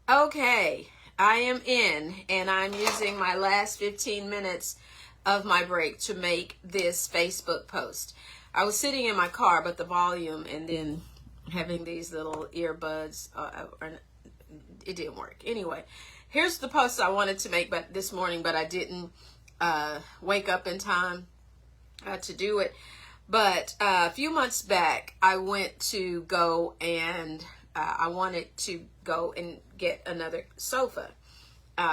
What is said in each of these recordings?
Okay, I am in, and I'm using my last 15 minutes of my break to make this Facebook post. I was sitting in my car, but the volume and then having these little earbuds, it didn't work. Anyway, here's the post I wanted to make this morning, but I didn't wake up in time to do it. But a few months back, I went to go and I wanted to go and get another sofa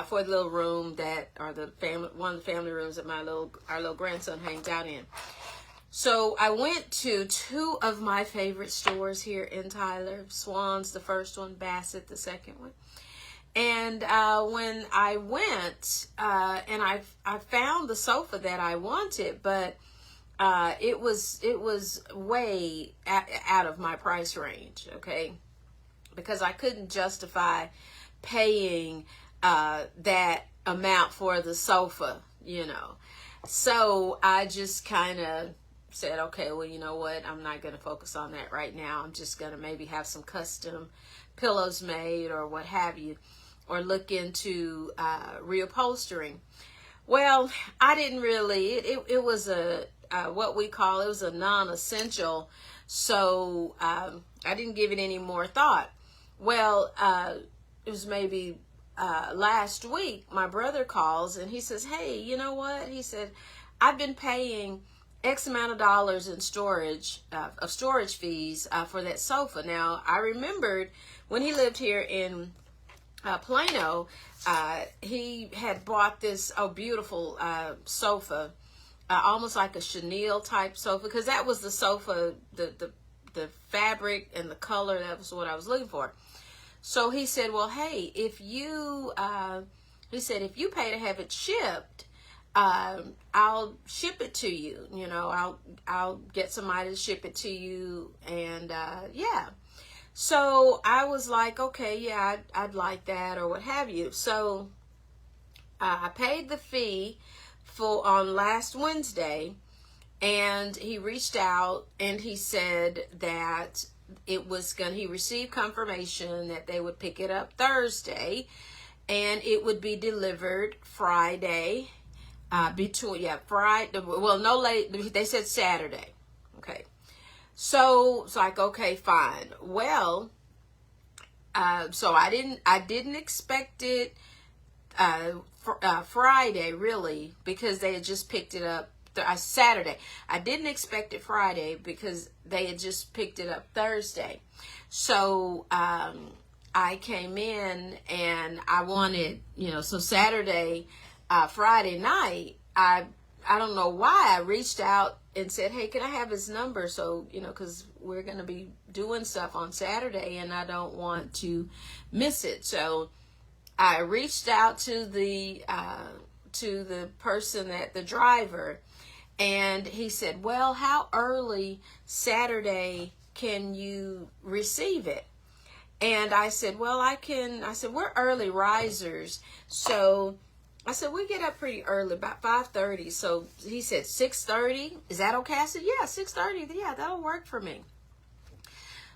for the little room one of the family rooms that our little grandson hangs out in. So I went to two of my favorite stores here in Tyler. Swan's, the first one, Bassett, the second one. And when I went and I found the sofa that I wanted, but it was way out of my price range, okay? Because I couldn't justify paying that amount for the sofa, So I just kind of said, okay, well, you know what? I'm not going to focus on that right now. I'm just going to maybe have some custom pillows made or what have you, or look into reupholstering. Well, I didn't really. It was what we call, it was a non-essential, so I didn't give it any more thought. Well, it was maybe last week, my brother calls and he says, hey, you know what? He said, I've been paying X amount of dollars in storage fees for that sofa. Now, I remembered when he lived here in Plano, he had bought this beautiful sofa, almost like a chenille type sofa, because that was the sofa, the fabric and the color, that was what I was looking for. So he said, well, hey, if you pay to have it shipped, I'll ship it to you. I'll get somebody to ship it to you, and yeah. So I was like, okay, yeah, I'd like that, or what have you. So I paid the fee on last Wednesday, and he reached out and he said that he received confirmation that they would pick it up Thursday and it would be delivered Friday, Friday, well, no late, they said Saturday. Okay. So it's like, okay, fine. Well, so I didn't expect it Friday, really, because they had just picked it up Saturday. I didn't expect it Friday because they had just picked it up Thursday. So I came in and I wanted, so Saturday, Friday night, I don't know why I reached out and said, hey, can I have his number? So, because we're going to be doing stuff on Saturday and I don't want to miss it. So I reached out to the person, the driver, and he said, well, how early Saturday can you receive it? And I said, well, we're early risers. So I said, we get up pretty early, about 5:30. So he said, 6:30, is that okay? I said, yeah, 6:30, yeah, that'll work for me.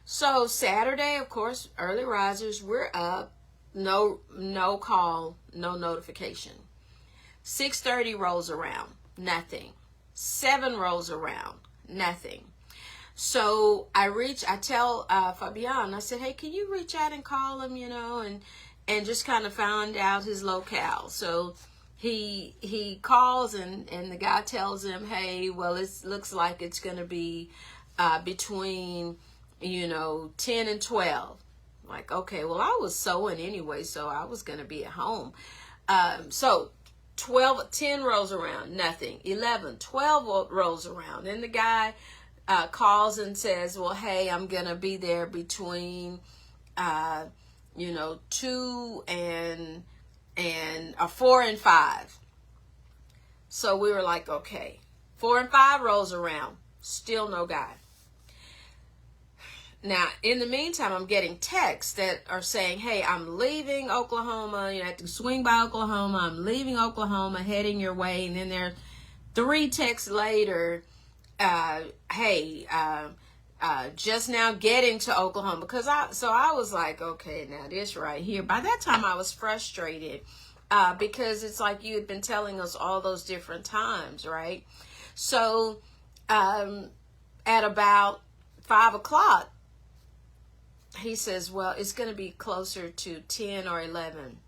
So Saturday, of course, early risers, we're up, no call, no notification. 6:30 rolls around, nothing. 7 rolls around, nothing. So I tell Fabian, I said, hey, can you reach out and call him, and just kind of found out his locale. So he calls and the guy tells him, hey, well, it looks like it's going to be between, 10 and 12. Like, okay, well, I was sewing anyway, so I was going to be at home. So 10 rolls around, nothing. 11, 12 rolls around. Then the guy calls and says, well, hey, I'm going to be there between 2 and 4 and 5. So we were like, okay. 4 and 5 rolls around, still no guy. Now, in the meantime, I'm getting texts that are saying, hey, I'm leaving Oklahoma. I have to swing by Oklahoma. I'm leaving Oklahoma, heading your way. And then there are 3 texts later, hey, just now getting to Oklahoma, because I was like, okay, now this right here. By that time I was frustrated, because it's like you had been telling us all those different times, right? So at about 5 o'clock, he says, well, it's going to be closer to 10 or 11.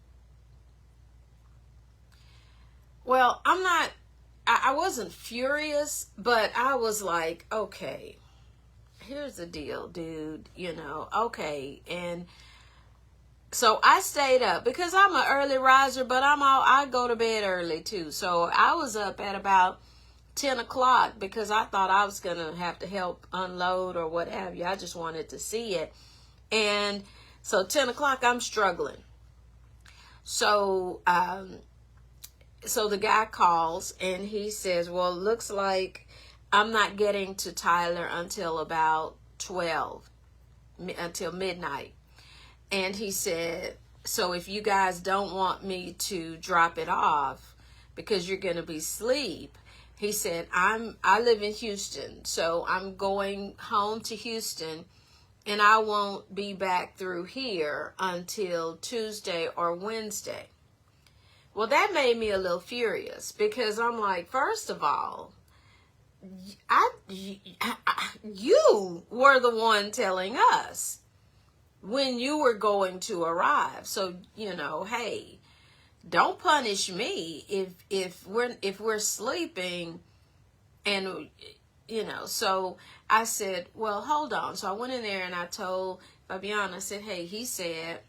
Well, I wasn't furious, but I was like, okay, here's the deal, dude, okay. And so I stayed up because I'm an early riser, but I go to bed early too. So I was up at about 10 o'clock because I thought I was going to have to help unload or what have you. I just wanted to see it. And so 10 o'clock, I'm struggling. So, so the guy calls and he says, well, it looks like I'm not getting to Tyler until about 12, until midnight. And he said, so if you guys don't want me to drop it off because you're going to be asleep, he said, I live in Houston, so I'm going home to Houston and I won't be back through here until Tuesday or Wednesday. Well, that made me a little furious because I'm like, first of all, you were the one telling us when you were going to arrive. So, hey, don't punish me if we're sleeping. And so I said, well, hold on. So I went in there and I told Fabiana, I said, hey, he said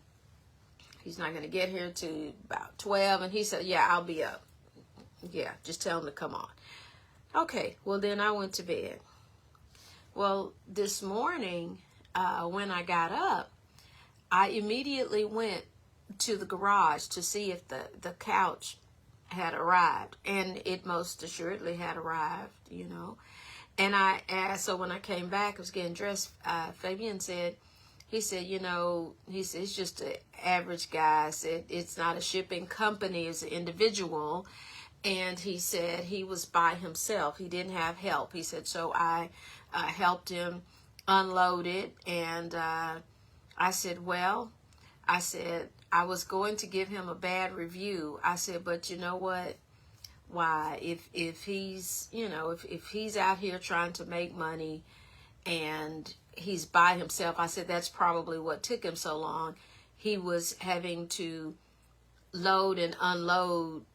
he's not going to get here to about 12. And he said, yeah, I'll be up. Yeah, just tell him to come on. Okay, well, then I went to bed. Well, this morning, when I got up, I immediately went to the garage to see if the couch had arrived. And it most assuredly had arrived, And I asked, so when I came back, I was getting dressed, Fabian said, he said, it's just an average guy. I said, it's not a shipping company, it's an individual. And he said he was by himself. He didn't have help. He said, so I helped him unload it. And I said, well, I was going to give him a bad review. I said, but you know what? Why? If he's, if he's out here trying to make money and he's by himself, I said, that's probably what took him so long. He was having to load and unload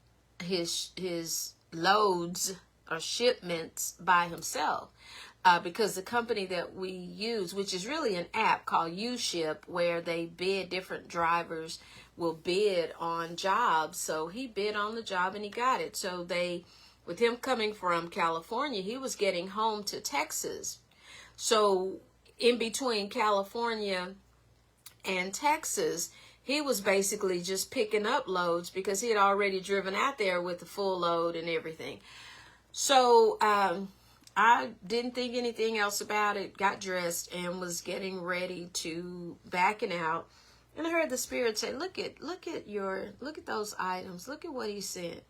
his loads or shipments by himself. Because the company that we use, which is really an app called UShip, where they bid, different drivers will bid on jobs. So he bid on the job and he got it. So with him coming from California, he was getting home to Texas. So in between California and Texas, he was basically just picking up loads because he had already driven out there with the full load and everything. So, I didn't think anything else about it, got dressed and was getting ready to backing out. And I heard the Spirit say, look at those items. Look at what he sent.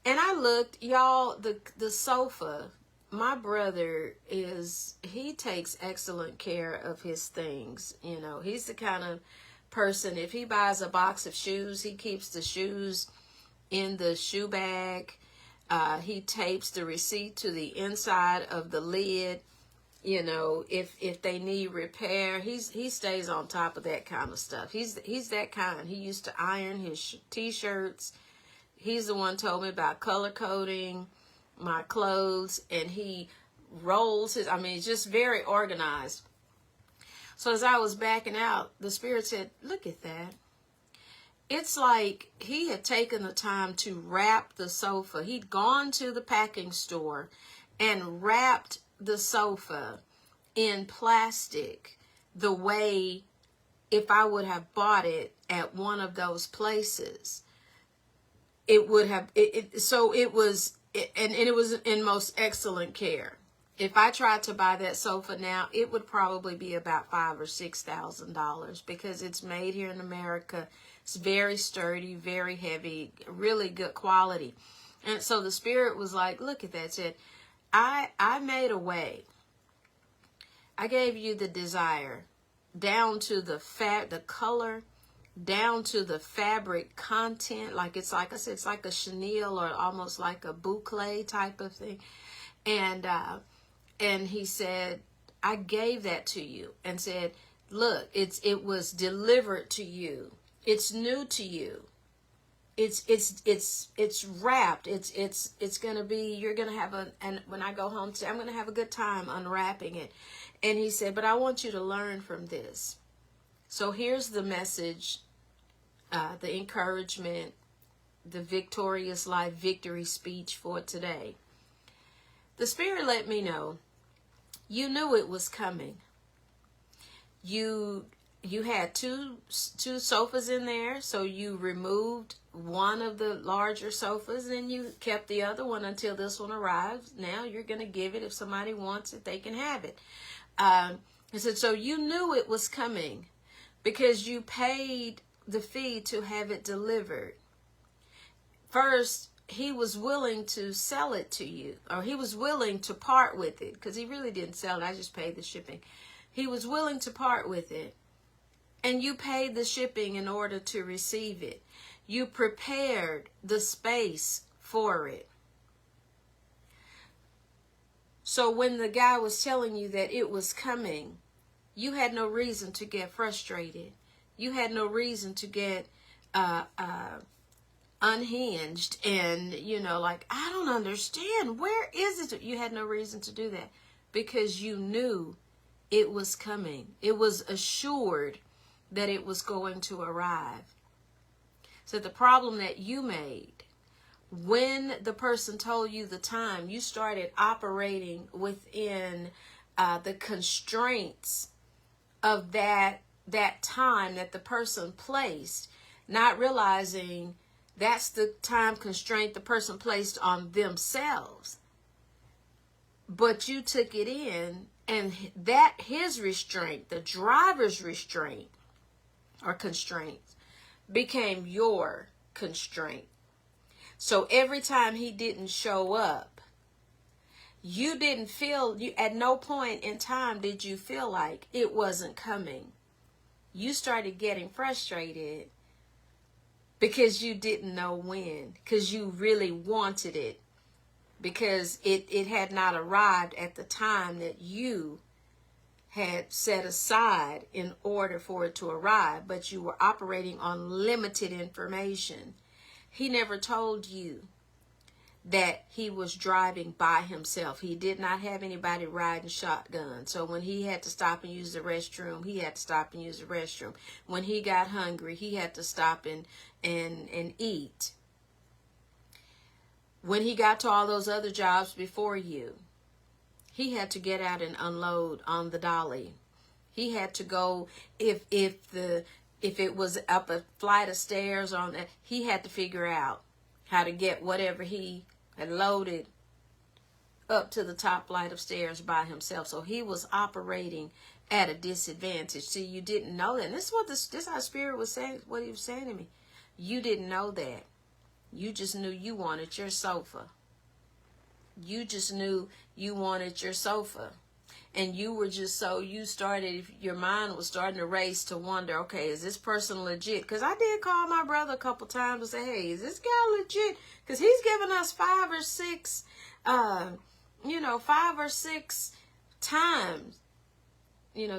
And I looked, y'all, the sofa, my brother he takes excellent care of his things. He's the kind of person, if he buys a box of shoes, he keeps the shoes in the shoe bag. He tapes the receipt to the inside of the lid. If they need repair, he stays on top of that kind of stuff. He's that kind. He used to iron his t-shirts. He's the one told me about color coding my clothes, and he rolls he's just very organized. So as I was backing out, the Spirit said, look at that. It's like he had taken the time to wrap the sofa. He'd gone to the packing store and wrapped the sofa in plastic the way if I would have bought it at one of those places, it would have, so it was, and it was in most excellent care. If I tried to buy that sofa now, it would probably be about $5,000 or $6,000 because it's made here in America. It's very sturdy, very heavy, really good quality. And so the Spirit was like, look at that. It said, I made a way. I gave you the desire, down to the the color, down to the fabric content. Like it's like I said, it's like a chenille or almost like a boucle type of thing. And he said, I gave that to you, and said, look, it was delivered to you. It's new to you. It's wrapped. It's gonna be, you're gonna have and when I go home today, I'm gonna have a good time unwrapping it. And he said, but I want you to learn from this. So here's the message, the encouragement, the victorious life victory speech for today. The Spirit let me know you knew it was coming. You had two sofas in there, so you removed one of the larger sofas and you kept the other one until this one arrives. Now you're going to give it. If somebody wants it, they can have it. I said, so you knew it was coming because you paid the fee to have it delivered. First, he was willing to sell it to you, or he was willing to part with it, because he really didn't sell it. I just paid the shipping. He was willing to part with it, and you paid the shipping in order to receive it. You prepared the space for it. So when the guy was telling you that it was coming, you had no reason to get frustrated. You had no reason to get unhinged and, like, I don't understand. Where is it? You had no reason to do that because you knew it was coming. It was assured that it was going to arrive. So the problem that you made, when the person told you the time, you started operating within the constraints of that time that the person placed, not realizing that's the time constraint the person placed on themselves. But you took it in, and that his restraint, the driver's restraint or constraints, became your constraint. So every time he didn't show up, you didn't feel, at no point in time did you feel like it wasn't coming. You started getting frustrated because you didn't know when, because you really wanted it, because it had not arrived at the time that you had set aside in order for it to arrive, but you were operating on limited information. He never told you that he was driving by himself. He did not have anybody riding shotgun. So when he had to stop and use the restroom, he had to stop and use the restroom. When he got hungry, he had to stop and eat. When he got to all those other jobs before you, he had to get out and unload on the dolly. He had to go, if it was up a flight of stairs on that, he had to figure out how to get whatever he had loaded up to the top flight of stairs by himself. So he was operating at a disadvantage. See, you didn't know that. And this is how Spirit was saying, what he was saying to me. You didn't know that. You just knew you wanted your sofa. You just knew you wanted your sofa. And you were just your mind was starting to race to wonder, okay, is this person legit? Because I did call my brother a couple times and say, hey, is this guy legit? Because he's giving us 5 or 6 times,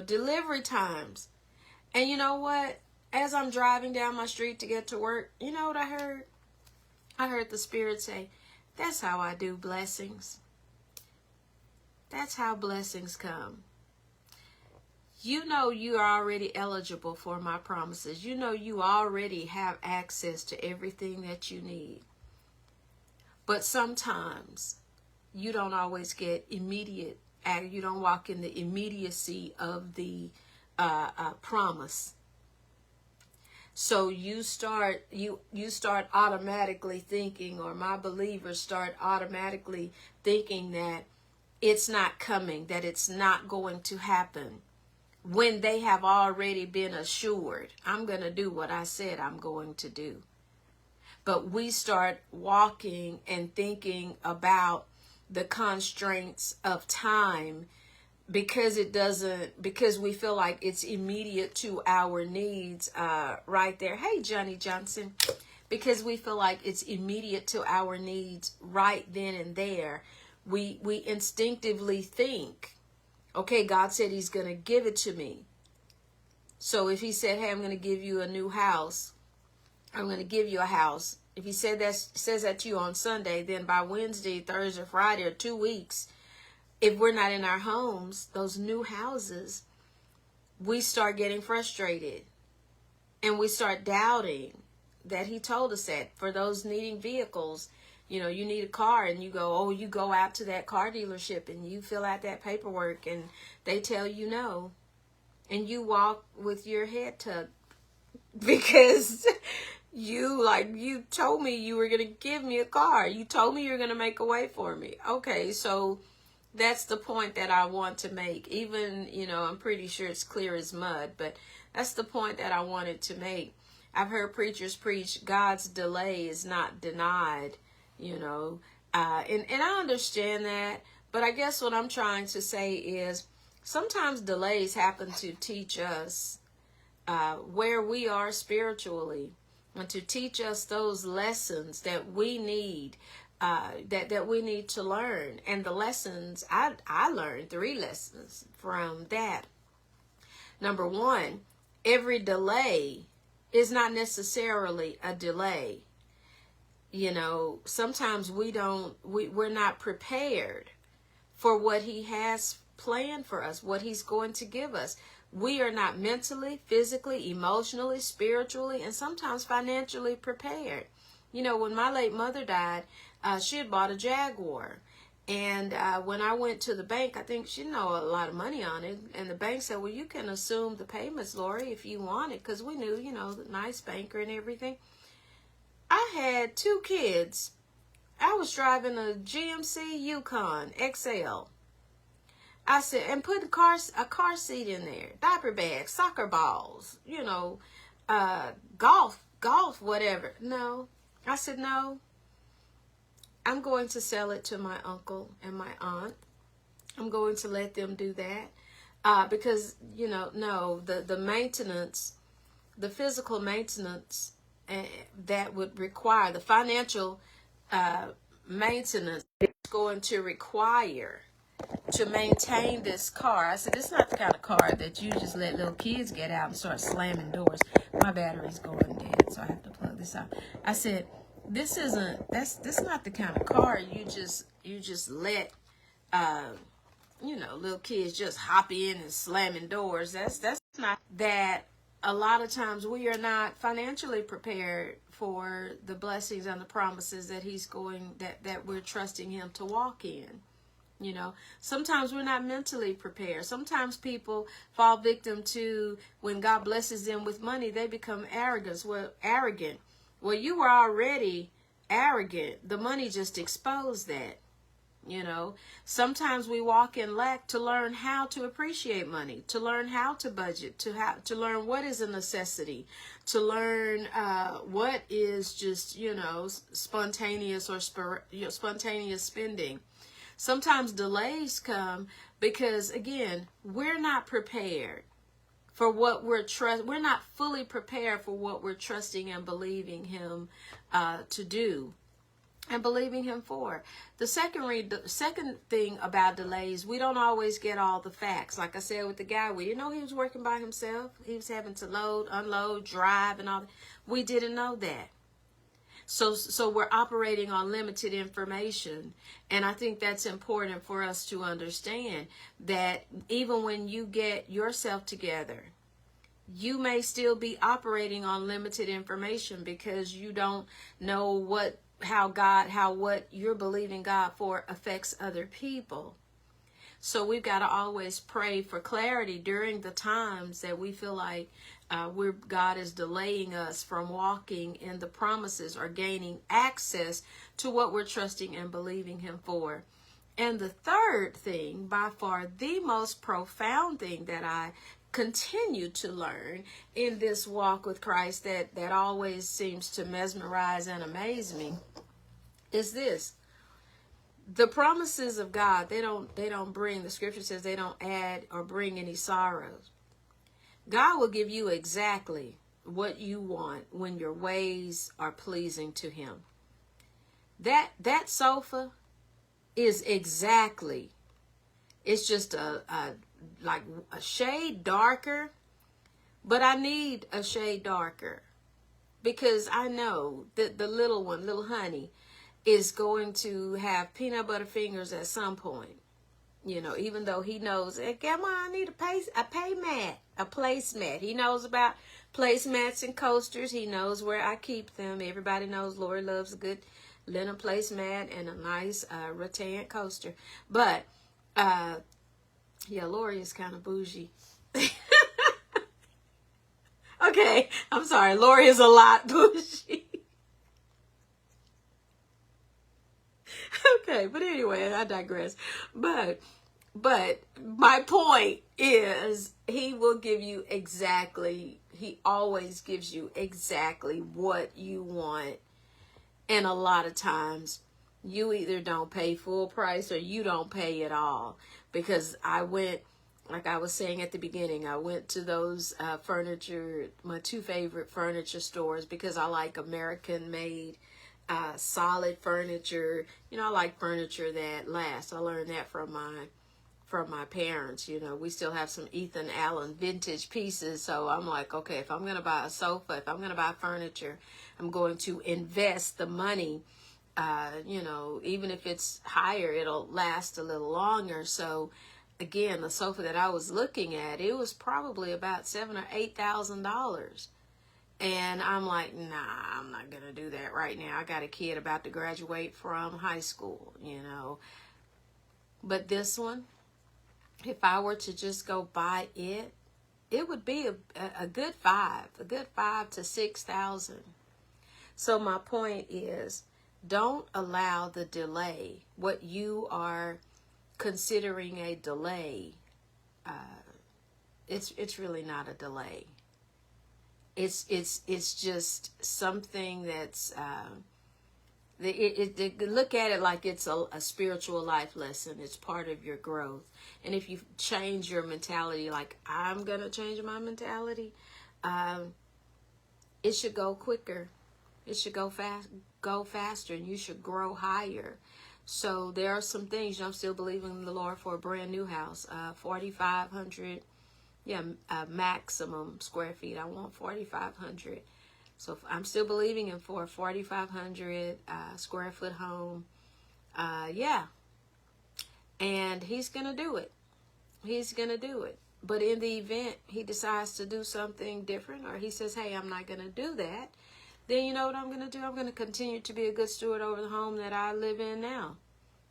delivery times. And you know what? As I'm driving down my street to get to work, you know what I heard? I heard the Spirit say, that's how I do blessings. That's how blessings come. You know you are already eligible for my promises. You know you already have access to everything that you need. But sometimes you don't always get immediate, you don't walk in the immediacy of the promise. So you start automatically thinking, or my believers start automatically thinking that it's not coming, that it's not going to happen, when they have already been assured, I'm going to do what I said I'm going to do. But we start walking and thinking about the constraints of time because it doesn't, because we feel like it's immediate to our needs right there. Hey, Johnny Johnson. Because we feel like it's immediate to our needs right then and there, we instinctively think, okay, God said he's going to give it to me. So if he said, hey, I'm going to give you a new house, I'm going to give you a house. If he says that to you on Sunday, then by Wednesday, Thursday, Friday, or 2 weeks, if we're not in our homes, those new houses, we start getting frustrated and we start doubting that he told us that. For those needing vehicles, you need a car and you go out to that car dealership and you fill out that paperwork and they tell you no. And you walk with your head tucked because you told me you were going to give me a car. You told me you were going to make a way for me. Okay, so that's the point that I want to make. Even, I'm pretty sure it's clear as mud, but that's the point that I wanted to make. I've heard preachers preach God's delay is not denied, and I understand that, but I guess what I'm trying to say is sometimes delays happen to teach us where we are spiritually and to teach us those lessons that we need, that we need to learn. And the lessons, I learned 3 lessons from that. Number 1, every delay is not necessarily a delay. Sometimes we're not prepared for what he has planned for us, what he's going to give us. We are not mentally, physically, emotionally, spiritually, and sometimes financially prepared. When my late mother died, she had bought a Jaguar. And when I went to the bank, I think she didn't know a lot of money on it. And the bank said, well, you can assume the payments, Lori, if you want it. Because we knew, the nice banker and everything. I had 2 kids. I was driving a GMC Yukon XL. I said, and put a car seat in there. Diaper bags, soccer balls, golf, whatever. No. I said, no. I'm going to sell it to my uncle and my aunt. I'm going to let them do that. Because, no, the maintenance, the physical maintenance that would require, the financial maintenance is going to require to maintain this car. I said, it's not the kind of car that you just let little kids get out and start slamming doors. My battery's going dead, so I have to plug this out. I said, this not the kind of car you just let little kids just hop in and slamming doors. That's not that. A lot of times we are not financially prepared for the blessings and the promises that that we're trusting him to walk in. Sometimes we're not mentally prepared. Sometimes people fall victim to, when God blesses them with money, they become arrogant. Well, you were already arrogant. The money just exposed that. Sometimes we walk in lack to learn how to appreciate money, to learn how to budget, to learn what is a necessity, to learn what is just, spontaneous or spontaneous spending. Sometimes delays come because, again, we're not prepared for what we're not fully prepared for what we're trusting and believing him to do and believing him for. The second thing about delays, we don't always get all the facts. Like I said with the guy, we didn't know he was working by himself. He was having to load, unload, drive, and all that. We didn't know that. So we're operating on limited information. And I think that's important for us to understand, that even when you get yourself together, you may still be operating on limited information because you don't know what you're believing God for affects other people. So we've got to always pray for clarity during the times that we feel like God is delaying us from walking in the promises or gaining access to what we're trusting and believing him for. And the third thing, by far the most profound thing that I continue to learn in this walk with Christ that always seems to mesmerize and amaze me, is this: The promises of God, they don't bring, the scripture says they don't add or bring any sorrows. God will give you exactly what you want when your ways are pleasing to him. That sofa is exactly, it's just like a shade darker, but I need a shade darker because I know that the little one, little honey, is going to have peanut butter fingers at some point. You know, even though he knows, hey, Grandma, I need a placemat. He knows about placemats and coasters. He knows where I keep them. Everybody knows Lori loves a good linen placemat and a nice rattan coaster. But, yeah, Lori is kind of bougie. Okay, I'm sorry. Lori is a lot bougie. Okay, but anyway, I digress. But my point is, he will give you exactly, he always gives you exactly what you want. And a lot of times you either don't pay full price or you don't pay at all. Because I went, like I was saying at the beginning, I went to those furniture, my two favorite furniture stores, because I like American made solid furniture. You know, I like furniture that lasts. I learned that from my parents. You know, we still have some Ethan Allen vintage pieces. So I'm like, okay, if I'm going to buy a sofa, if I'm going to buy furniture, I'm going to invest the money. You know, even if it's higher, it'll last a little longer. So again, the sofa that I was looking at, it was probably about $7,000 or $8,000. And I'm like, nah, I'm not going to do that right now. I got a kid about to graduate from high school, you know. But this one, if I were to just go buy it, it would be a good $5,000 to $6,000. So my point is, don't allow the delay, what you are considering a delay, it's really not a delay. It's just something that's look at it like it's a spiritual life lesson. It's part of your growth. And if you change your mentality, like I'm gonna change my mentality, it should go quicker. It should go faster, and you should grow higher. So there are some things, you know, I'm still believing in the Lord for a brand new house, 4,500. Yeah, maximum square feet. I want 4,500. So I'm still believing in for a 4,500 square foot home. Yeah. And he's going to do it. He's going to do it. But in the event he decides to do something different, or he says, hey, I'm not going to do that, then you know what I'm going to do? I'm going to continue to be a good steward over the home that I live in now.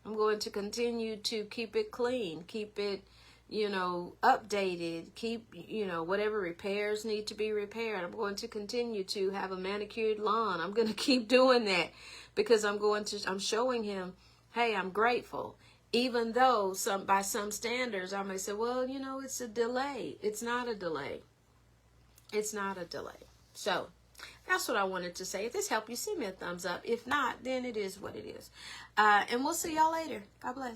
I'm going to continue to keep it clean, keep it, you know, updated, keep, you know, whatever repairs need to be repaired. I'm going to continue to have a manicured lawn. I'm going to keep doing that because I'm showing him, hey, I'm grateful. Even though by some standards, I may say, well, you know, it's a delay. It's not a delay. It's not a delay. So that's what I wanted to say. If this helped you, send me a thumbs up. If not, then it is what it is. And we'll see y'all later. God bless.